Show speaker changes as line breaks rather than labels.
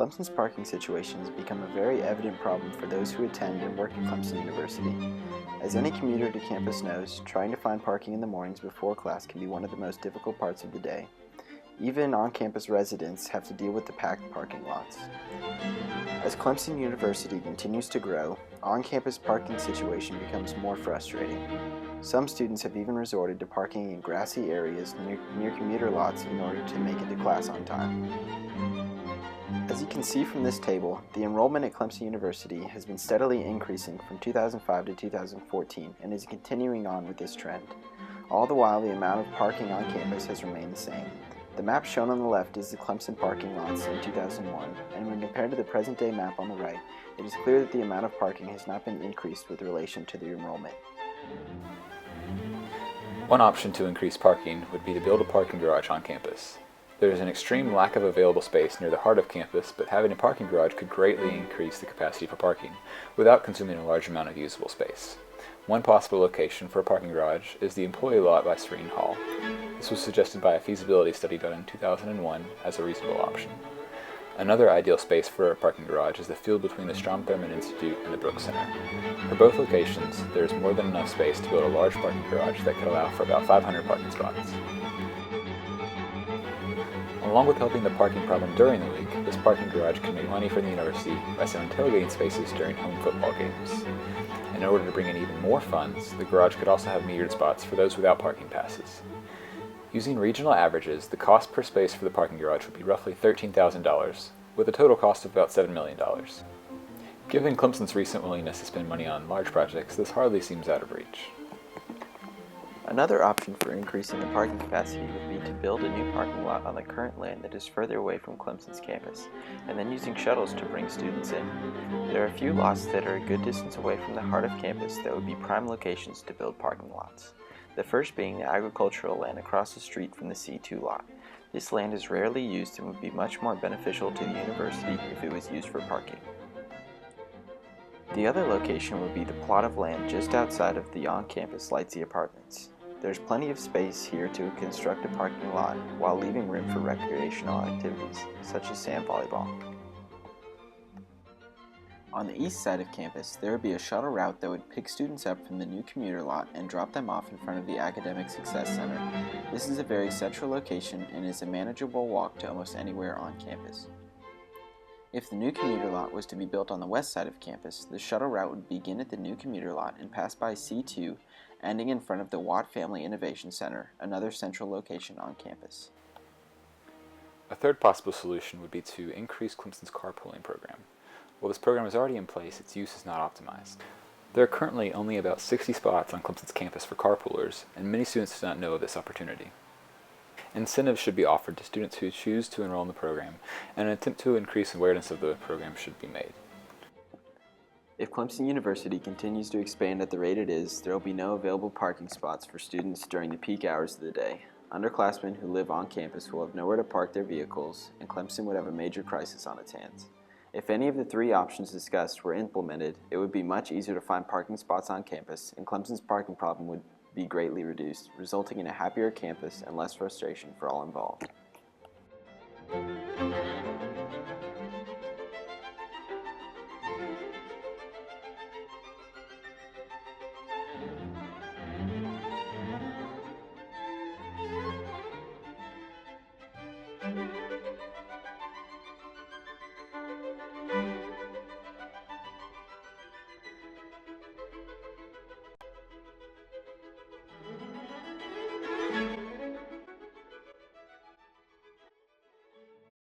Clemson's parking situation has become a very evident problem for those who attend and work at Clemson University. As any commuter to campus knows, trying to find parking in the mornings before class can be one of the most difficult parts of the day. Even on-campus residents have to deal with the packed parking lots. As Clemson University continues to grow, on-campus parking situation becomes more frustrating. Some students have even resorted to parking in grassy areas near commuter lots in order to make it to class on time. As you can see from this table, the enrollment at Clemson University has been steadily increasing from 2005 to 2014 and is continuing on with this trend. All the while, the amount of parking on campus has remained the same. The map shown on the left is the Clemson parking lots in 2001, and when compared to the present-day map on the right, it is clear that the amount of parking has not been increased with relation to the enrollment.
One option to increase parking would be to build a parking garage on campus. There is an extreme lack of available space near the heart of campus, but having a parking garage could greatly increase the capacity for parking without consuming a large amount of usable space. One possible location for a parking garage is the employee lot by Serene Hall. This was suggested by a feasibility study done in 2001 as a reasonable option. Another ideal space for a parking garage is the field between the Strom Thurmond Institute and the Brooks Center. For both locations, there is more than enough space to build a large parking garage that could allow for about 500 parking spots. Along with helping the parking problem during the week, this parking garage can make money for the university by selling tailgating spaces during home football games. In order to bring in even more funds, the garage could also have metered spots for those without parking passes. Using regional averages, the cost per space for the parking garage would be roughly $13,000, with a total cost of about $7 million. Given Clemson's recent willingness to spend money on large projects, this hardly seems out of reach.
Another option for increasing the parking capacity would be to build a new parking lot on the current land that is further away from Clemson's campus, and then using shuttles to bring students in. There are a few lots that are a good distance away from the heart of campus that would be prime locations to build parking lots. The first being the agricultural land across the street from the C2 lot. This land is rarely used and would be much more beneficial to the university if it was used for parking. The other location would be the plot of land just outside of the on-campus Lightsey Apartments. There's plenty of space here to construct a parking lot while leaving room for recreational activities, such as sand volleyball. On the east side of campus, there would be a shuttle route that would pick students up from the new commuter lot and drop them off in front of the Academic Success Center. This is a very central location and is a manageable walk to almost anywhere on campus. If the new commuter lot was to be built on the west side of campus, the shuttle route would begin at the new commuter lot and pass by C2, ending in front of the Watt Family Innovation Center, another central location on campus.
A third possible solution would be to increase Clemson's carpooling program. While this program is already in place, its use is not optimized. There are currently only about 60 spots on Clemson's campus for carpoolers, and many students do not know of this opportunity. Incentives should be offered to students who choose to enroll in the program, and an attempt to increase awareness of the program should be made.
If Clemson University continues to expand at the rate it is, there will be no available parking spots for students during the peak hours of the day. Underclassmen who live on campus will have nowhere to park their vehicles, and Clemson would have a major crisis on its hands. If any of the three options discussed were implemented, it would be much easier to find parking spots on campus, and Clemson's parking problem would be greatly reduced, resulting in a happier campus and less frustration for all involved.